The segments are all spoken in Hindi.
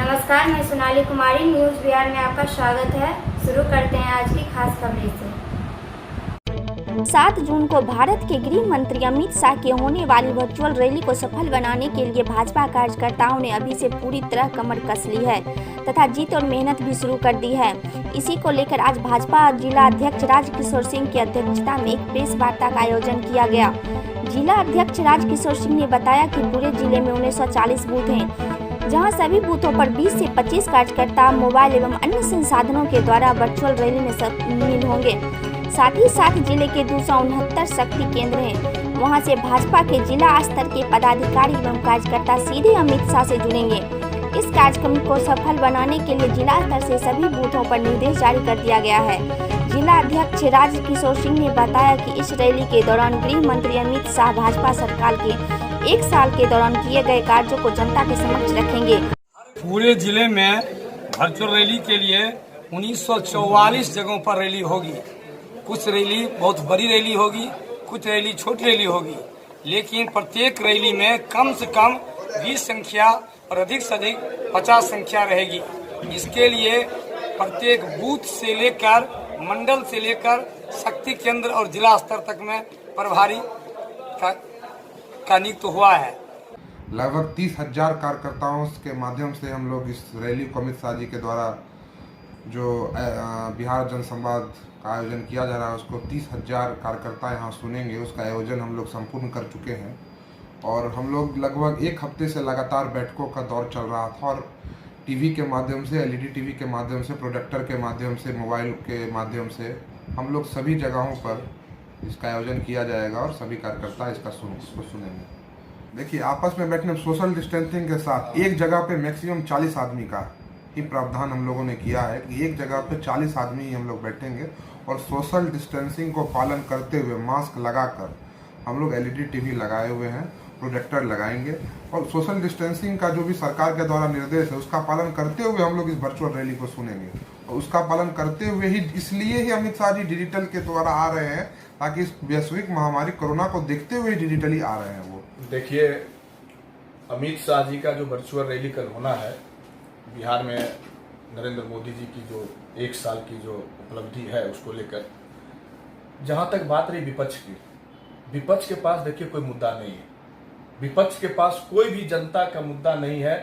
नमस्कार, मैं सोनाली कुमारी, न्यूज़ बिहार में आपका स्वागत है। शुरू करते हैं आज की खास खबरें से। 7 जून को भारत के गृह मंत्री अमित शाह के होने वाली वर्चुअल रैली को सफल बनाने के लिए भाजपा कार्यकर्ताओं ने अभी से पूरी तरह कमर कस ली है तथा जीत और मेहनत भी शुरू कर दी है। इसी को लेकर आज भाजपा जिला अध्यक्ष राजकिशोर सिंह की अध्यक्षता में एक प्रेस वार्ता का आयोजन किया गया। जिला अध्यक्ष राजकिशोर सिंह ने बताया कि पूरे जिले में 1940 बूथ हैं, जहां सभी बूथों पर 20 से 25 कार्यकर्ता मोबाइल एवं अन्य संसाधनों के द्वारा वर्चुअल रैली में शामिल होंगे। साथ ही साथ जिले के 269 शक्ति केंद्र हैं, वहां से भाजपा के जिला स्तर के पदाधिकारी एवं कार्यकर्ता सीधे अमित शाह से जुड़ेंगे। इस कार्यक्रम को सफल बनाने के लिए जिला स्तर से सभी बूथों पर निर्देश जारी कर दिया गया है। जिला अध्यक्ष राजकिशोर सिंह ने बताया कि इस रैली के दौरान गृह मंत्री अमित शाह भाजपा सरकार के 1 साल के दौरान किए गए कार्यों को जनता के समक्ष रखेंगे। पूरे जिले में वर्चुअल रैली के लिए 1944 जगहों पर रैली होगी। कुछ रैली बहुत बड़ी रैली होगी, कुछ रैली छोटी रैली होगी, लेकिन प्रत्येक रैली में कम से कम 20 संख्या और अधिक से अधिक 50 संख्या रहेगी। इसके लिए प्रत्येक बूथ से लेकर मंडल से लेकर शक्ति केंद्र और जिला स्तर तक में प्रभारी का नियुक्त हुआ है। लगभग 30,000 कार्यकर्ताओं के माध्यम से हम लोग इस रैली को अमित शाह जी के द्वारा जो बिहार जनसंवाद का आयोजन किया जा रहा है उसको 30,000 कार्यकर्ता यहाँ सुनेंगे। उसका आयोजन हम लोग संपूर्ण कर चुके हैं और हम लोग लगभग 1 हफ्ते से लगातार बैठकों का दौर चल रहा था और टीवी के माध्यम से, एलईडी टीवी के माध्यम से, प्रोजेक्टर के माध्यम से, मोबाइल के माध्यम से हम लोग सभी जगहों पर इसका आयोजन किया जाएगा और सभी कार्यकर्ता इसको सुनेंगे। देखिए, आपस में बैठने सोशल डिस्टेंसिंग के साथ एक जगह पे मैक्सिमम 40 आदमी का ही प्रावधान हम लोगों ने किया है कि एक जगह पे 40 आदमी ही हम लोग बैठेंगे और सोशल डिस्टेंसिंग को पालन करते हुए मास्क लगाकर हम लोग एलईडी टीवी लगाए हुए हैं, प्रोजेक्टर लगाएंगे और सोशल डिस्टेंसिंग का जो भी सरकार के द्वारा निर्देश है उसका पालन करते हुए हम लोग इस वर्चुअल रैली को सुनेंगे। और उसका पालन करते हुए ही, इसलिए ही अमित शाह जी डिजिटल के द्वारा आ रहे हैं ताकि इस वैश्विक महामारी कोरोना को देखते हुए डिजिटली आ रहे हैं। वो देखिए, अमित शाह जी का जो वर्चुअल रैली कल होना है, बिहार में नरेंद्र मोदी जी की जो 1 साल की जो उपलब्धि है उसको लेकर, जहां तक बात रही विपक्ष के पास देखिए कोई मुद्दा नहीं है। विपक्ष के पास कोई भी जनता का मुद्दा नहीं है।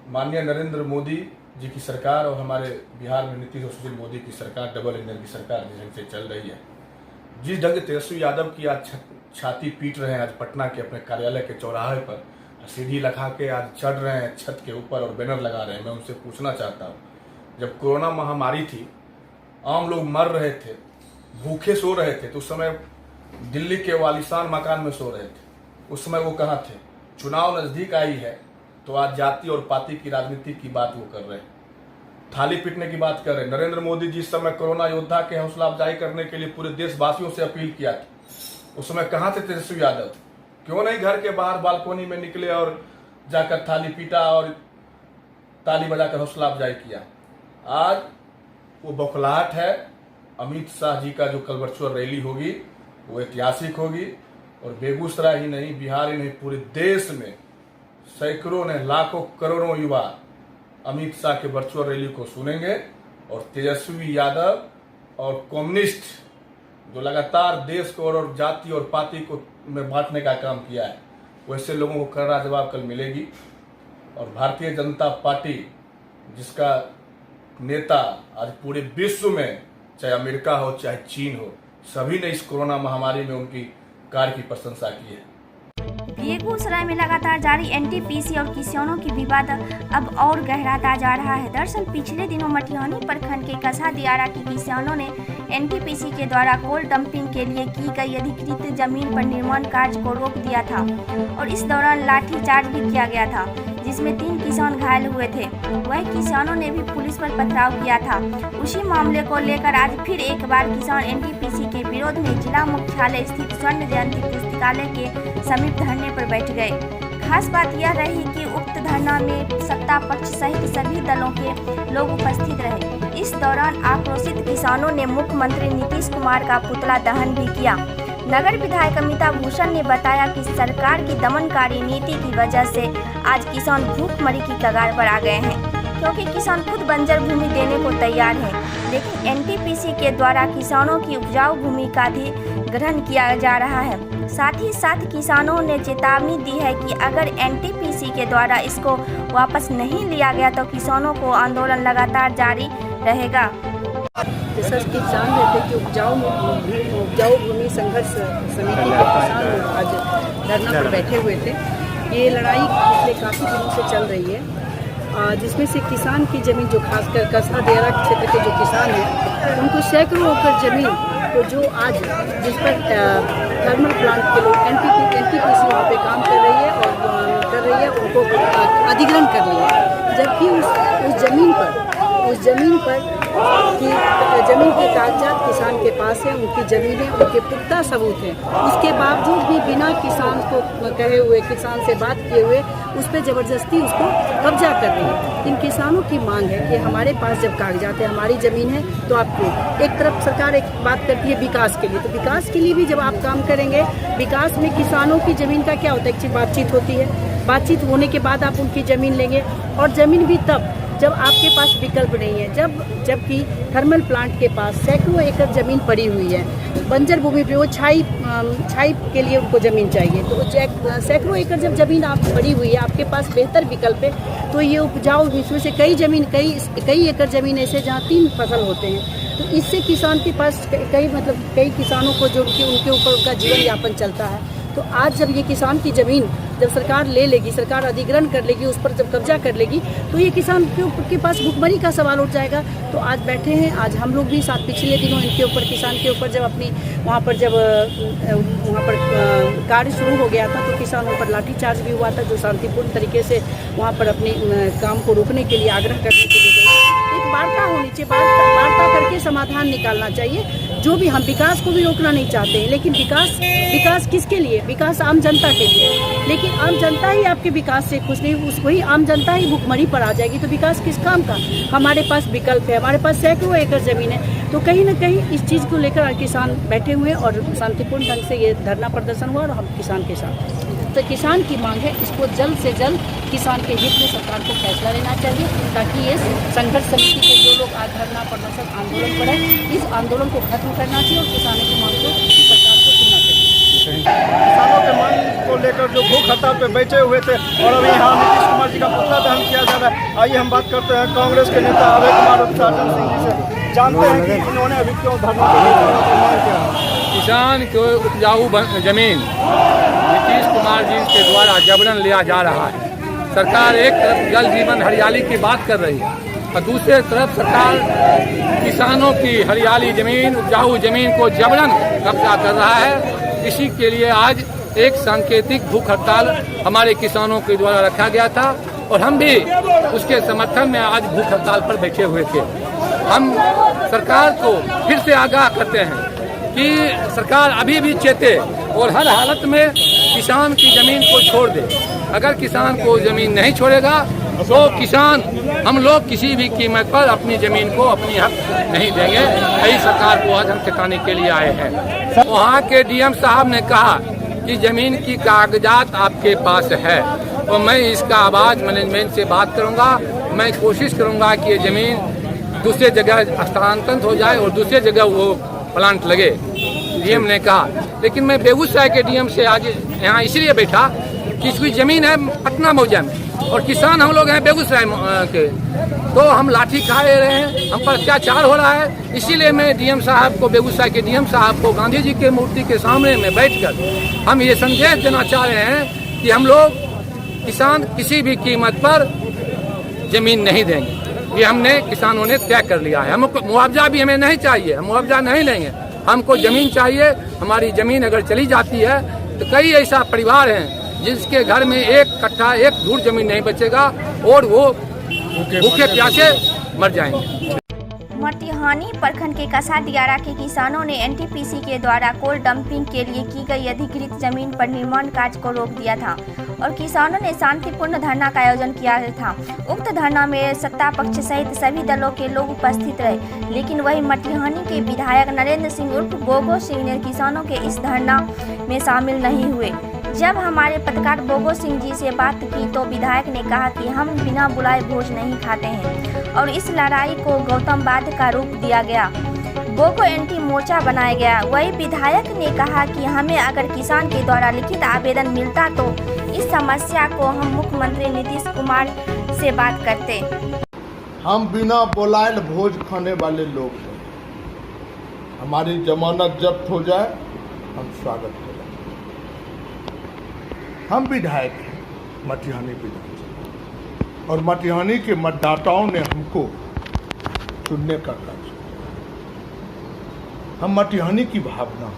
माननीय नरेंद्र मोदी जी की सरकार और हमारे बिहार में नीतीश और सुशील मोदी की सरकार, डबल इंजन की सरकार जिस ढंग से चल रही है, जिस ढंग से तेजस्वी यादव की आज छाती पीट रहे हैं आज पटना के अपने कार्यालय के चौराहे पर, सीढ़ी लगा के आज चढ़ रहे हैं छत के ऊपर और बैनर लगा रहे हैं। मैं उनसे पूछना चाहता हूँ, जब कोरोना महामारी थी, आम लोग मर रहे थे, भूखे सो रहे थे, तो उस समय दिल्ली के वालिशान मकान में सो रहे थे, उस समय वो कहाँ थे? चुनाव नजदीक आई है तो आज जाति और पाति की राजनीति की बात वो कर रहे हैं, थाली पीटने की बात कर रहे हैं। नरेंद्र मोदी जी इस समय कोरोना योद्धा के हौसला अफजाई करने के लिए पूरे देशवासियों से अपील किया था, उस समय कहाँ थे तेजस्वी यादव? क्यों नहीं घर के बाहर बालकोनी में निकले और जाकर थाली पीटा और ताली बजाकर हौसला अफजाई किया? आज वो बौखलाहट है। अमित शाह जी का जो कल वर्चुअल रैली होगी वो ऐतिहासिक होगी और बेगूसराय ही नहीं, बिहार ही नहीं, पूरे देश में सैकड़ों ने, लाखों, करोड़ों युवा अमित शाह के वर्चुअल रैली को सुनेंगे और तेजस्वी यादव और कम्युनिस्ट जो लगातार देश को और जाति और पाति को में बांटने का काम किया है, वैसे लोगों को करारा जवाब कल मिलेगी। और भारतीय जनता पार्टी जिसका नेता आज पूरे विश्व में, चाहे अमेरिका हो चाहे चीन हो, सभी ने इस कोरोना महामारी में उनकी कार्य की प्रशंसा की है। बेगूसराय में लगातार जारी एनटीपीसी और किसानों की विवाद अब और गहराता जा रहा है। दरअसल पिछले दिनों मटिहानी प्रखंड के कसा दियारा के किसानों ने एनटीपीसी के द्वारा कोल डंपिंग के लिए की गई अधिकृत जमीन पर निर्माण कार्य को रोक दिया था और इस दौरान लाठीचार्ज भी किया गया था, जिसमें 3 किसान घायल हुए थे। वहीं किसानों ने भी पुलिस पर पथराव किया था। उसी मामले को लेकर आज फिर एक बार किसान एनटीपीसी के विरोध में जिला मुख्यालय स्थित स्वर्ण जयंती पुस्तकालय के समीप धरने पर बैठ गए। खास बात यह रही कि उक्त धरना में सत्ता पक्ष सहित सभी दलों के लोग उपस्थित रहे। इस दौरान आक्रोशित किसानों ने मुख्यमंत्री नीतीश कुमार का पुतला दहन भी किया। नगर विधायक अमिताभ भूषण ने बताया कि सरकार की दमनकारी नीति की वजह से आज किसान भूखमरी की कगार पर आ गए हैं। क्योंकि किसान खुद बंजर भूमि देने को तैयार है, लेकिन एनटीपीसी के द्वारा किसानों की उपजाऊ भूमि का अधिग्रहण किया जा रहा है। साथ ही साथ किसानों ने चेतावनी दी है कि अगर एनटीपीसी के द्वारा इसको वापस नहीं लिया गया तो किसानों को आंदोलन लगातार जारी रहेगा। सच किसान रहते कि उपजाऊ भूमि संघर्ष समिति के किसान लोग आज धरना पर बैठे हुए थे। ये लड़ाई पिछले काफ़ी दिनों से चल रही है, जिसमें से किसान की ज़मीन जो खासकर कसबा देहरा क्षेत्र के जो किसान हैं उनको सैकड़ों एकड़ ज़मीन तो जो आज जिस पर थर्मल प्लांट के लोग एनटीपीसी वहाँ पे काम कर रही है उनको अधिग्रहण कर लिया, जबकि उस ज़मीन पर ज़मीन के कागजात किसान के पास है, उनकी ज़मीनें उनके पुख्ता सबूत हैं। उसके बावजूद भी बिना किसान को कहे हुए, किसान से बात किए हुए उस पर ज़बरदस्ती उसको कब्जा कर रही है। इन किसानों की मांग है कि हमारे पास जब कागजात है, हमारी ज़मीन है, तो आपको एक तरफ सरकार एक बात करती है विकास के लिए, तो विकास के लिए भी जब आप काम करेंगे, विकास में किसानों की ज़मीन का क्या होता है, एक बातचीत होती है, बातचीत होने के बाद आप उनकी ज़मीन लेंगे, और ज़मीन भी तब जब आपके पास विकल्प नहीं है, जबकि थर्मल प्लांट के पास सैकड़ों एकड़ ज़मीन पड़ी हुई है, बंजर भूमि पे वो छाई के लिए उनको ज़मीन चाहिए, तो सैकड़ों एकड़ जब ज़मीन आप पड़ी हुई है, आपके पास बेहतर विकल्प है, तो ये उपजाऊ इसमें से कई एकड़ ज़मीन ऐसे जहाँ 3 फसल होते हैं, तो इससे किसान के पास कई किसानों को जो उनके ऊपर उनका जीवन यापन चलता है। तो आज जब ये किसान की ज़मीन जब सरकार ले लेगी, सरकार अधिग्रहण कर लेगी, उस पर जब कब्जा कर लेगी, तो ये किसान के पास भुखमरी का सवाल उठ जाएगा। तो आज बैठे हैं, आज हम लोग भी साथ पिछले दिनों इनके ऊपर, किसान के ऊपर जब अपनी वहाँ पर कार्य शुरू हो गया था, तो किसानों पर लाठीचार्ज भी हुआ था, जो शांतिपूर्ण तरीके से वहाँ पर अपने काम को रोकने के लिए, आग्रह करने के लिए एक वार्ता होनी चाहिए, वार्ता करके समाधान निकालना चाहिए। जो भी हम विकास को भी रोकना नहीं चाहते हैं, लेकिन विकास किसके लिए? विकास आम जनता के लिए, लेकिन आम जनता ही आपके विकास से खुश नहीं, वही आम जनता ही भुखमरी पर आ जाएगी, तो विकास किस काम का? हमारे पास विकल्प है, हमारे पास सैकड़ों एकड़ ज़मीन है, तो कहीं ना कहीं इस चीज़ को लेकर किसान बैठे हुए और शांतिपूर्ण ढंग से ये धरना प्रदर्शन हुआ, और हम किसान के साथ। तो किसान की मांग है, इसको जल्द से जल्द किसान के हित में सरकार को फैसला लेना चाहिए, ताकि ये संघर्ष समिति के जो लोग आज धरना प्रदर्शन आंदोलन पर है, इस आंदोलन को खत्म करना चाहिए और किसानों की मांग को सरकार को सुनना चाहिए। किसानों के मांग को लेकर जो भूख हड़ताल पे बैठे हुए थे, और अभी यहाँ नीतीश कुमार जी का पुतला दहन किया जा रहा है। आइए हम बात करते हैं कांग्रेस के नेता अभय कुमार उत्साहन सिंह जी से, जानते हैं कि इन्होंने अभी क्यों धरना मांग किया। किसान को उपजाऊ ज़मीन नीतीश कुमार जी के द्वारा जबरन लिया जा रहा है। सरकार एक तरफ जल जीवन हरियाली की बात कर रही है, और दूसरे तरफ सरकार किसानों की हरियाली ज़मीन, उपजाऊ ज़मीन को जबरन कब्जा कर रहा है। इसी के लिए आज एक सांकेतिक भूख हड़ताल हमारे किसानों के द्वारा रखा गया था, और हम भी उसके समर्थन में आज भूख हड़ताल पर बैठे हुए थे। हम सरकार को फिर से आगाह करते हैं कि सरकार अभी भी चेते और हर हालत में किसान की ज़मीन को छोड़ दे। अगर किसान को ज़मीन नहीं छोड़ेगा तो हम लोग किसी भी कीमत पर अपनी ज़मीन को अपनी हक नहीं देंगे। यही सरकार को आज हम चेताने के लिए आए हैं। वहाँ के डीएम साहब ने कहा कि ज़मीन की कागजात आपके पास है, तो मैं इसका आवाज़ मैनेजमेंट से बात करूँगा। मैं कोशिश करूँगा कि ये ज़मीन दूसरे जगह स्थानांतरित हो जाए और दूसरे जगह वो प्लांट लगे, डीएम ने कहा। लेकिन मैं बेगूसराय के डीएम से आज यहाँ इसलिए बैठा कि इसकी ज़मीन है पटना मौजा में, और किसान हम लोग हैं बेगूसराय के, तो हम लाठी खाए रहे हैं, हम पर अत्याचार हो रहा है। इसीलिए मैं डीएम साहब को, बेगूसराय के डीएम साहब को गांधी जी के मूर्ति के सामने में बैठकर हम ये संदेश देना चाह रहे हैं कि हम लोग किसान किसी भी कीमत पर ज़मीन नहीं देंगे। ये हमने किसानों ने तय कर लिया है। हमको मुआवजा भी हमें नहीं चाहिए, हम मुआवजा नहीं लेंगे, हमको ज़मीन चाहिए। हमारी ज़मीन अगर चली जाती है तो कई ऐसा परिवार हैं जिसके घर में 1 कट्ठा 1 धूर ज़मीन नहीं बचेगा और वो भूखे प्यासे मर जाएंगे। मटिहानी प्रखंड के कसा दियारा के किसानों ने एनटीपीसी के द्वारा कोल डंपिंग के लिए की गई अधिकृत जमीन पर निर्माण कार्य को रोक दिया था और किसानों ने शांतिपूर्ण धरना का आयोजन किया था। उक्त धरना में सत्ता पक्ष सहित सभी दलों के लोग उपस्थित रहे, लेकिन वही मटिहानी के विधायक नरेंद्र सिंह उर्फ गोगो सिंह ने किसानों के इस धरना में शामिल नहीं हुए। जब हमारे पत्रकार बोगो सिंह जी से बात की तो विधायक ने कहा कि हम बिना बुलाए भोज नहीं खाते हैं और इस लड़ाई को गौतमवाद का रूप दिया गया, बोगो एंटी मोर्चा बनाया गया। वही विधायक ने कहा कि हमें अगर किसान के द्वारा लिखित आवेदन मिलता तो इस समस्या को हम मुख्यमंत्री नीतीश कुमार से बात करते। हम बिना बुलाए भोज खाने वाले लोग हैं। हमारी जमानत जब्त हो जाए हम स्वागत करें। हम विधायक हैं मटिहानी विधायक और मटिहानी के मतदाताओं ने हमको चुनने का कार्य किया। हम मटिहानी की भावना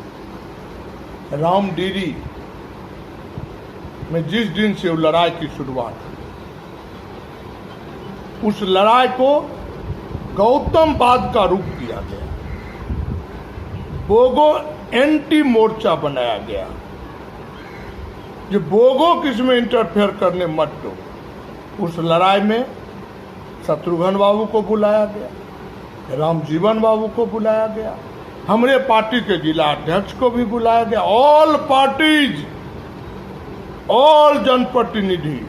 राम डेरी में जिस दिन से वो लड़ाई की शुरुआत हुई, उस लड़ाई को गौतमवाद का रूप दिया गया, बोगो एंटी मोर्चा बनाया गया। जो बोगो किस में इंटरफेयर करने मत दो, उस लड़ाई में शत्रुघ्न बाबू को बुलाया गया, रामजीवन बाबू को बुलाया गया, हमारे पार्टी के जिला अध्यक्ष को भी बुलाया गया। ऑल पार्टीज, ऑल जनप्रतिनिधि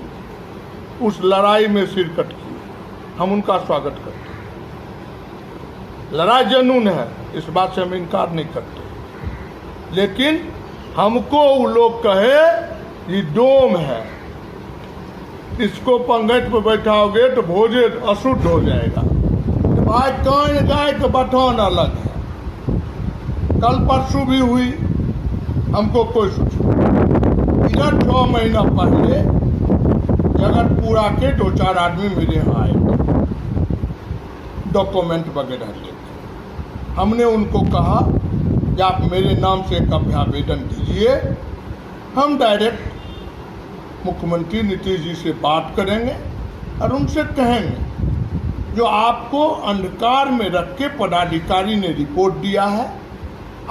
उस लड़ाई में शिरकत की। हम उनका स्वागत करते हैं। लड़ाई जनून है, इस बात से हम इनकार नहीं करते, लेकिन हमको वो लोग कहे ये डोम है, इसको पंगट पर बैठाओगे तो भोजे अशुद्ध हो जाएगा। भाई कान गाय का बटन अलग है। कल परसों भी हुई, हमको कोई इधर 6 महीना पहले जगतपुरा के 2-4 आदमी मेरे यहाँ आए, डॉक्यूमेंट वगैरह लेकर। हमने उनको कहा कि आप मेरे नाम से एक अभ्यावेदन दीजिए, हम डायरेक्ट मुख्यमंत्री नीतीश जी से बात करेंगे और उनसे कहेंगे जो आपको अंधकार में रख के पदाधिकारी ने रिपोर्ट दिया है,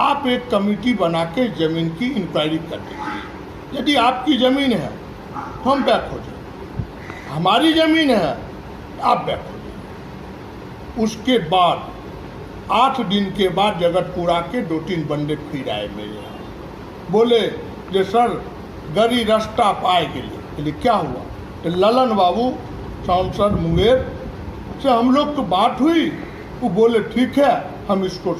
आप एक कमेटी बना के जमीन की इंक्वायरी कर दीजिए। यदि आपकी जमीन है हम बैक हो जाए, हमारी जमीन है आप बैक हो जाए। उसके बाद 8 दिन के बाद जगतपुरा के 2-3 बंदे फिर आए मेरे यहाँ, बोले जे सर गरी रास्ता पाए के लिए क्या हुआ? तो ललन बाबू सांसद मुंगेर से हम लोग को बात हुई, वो बोले ठीक है हम इसको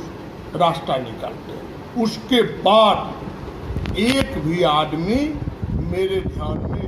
रास्ता निकालते हैं। उसके बाद एक भी आदमी मेरे ध्यान में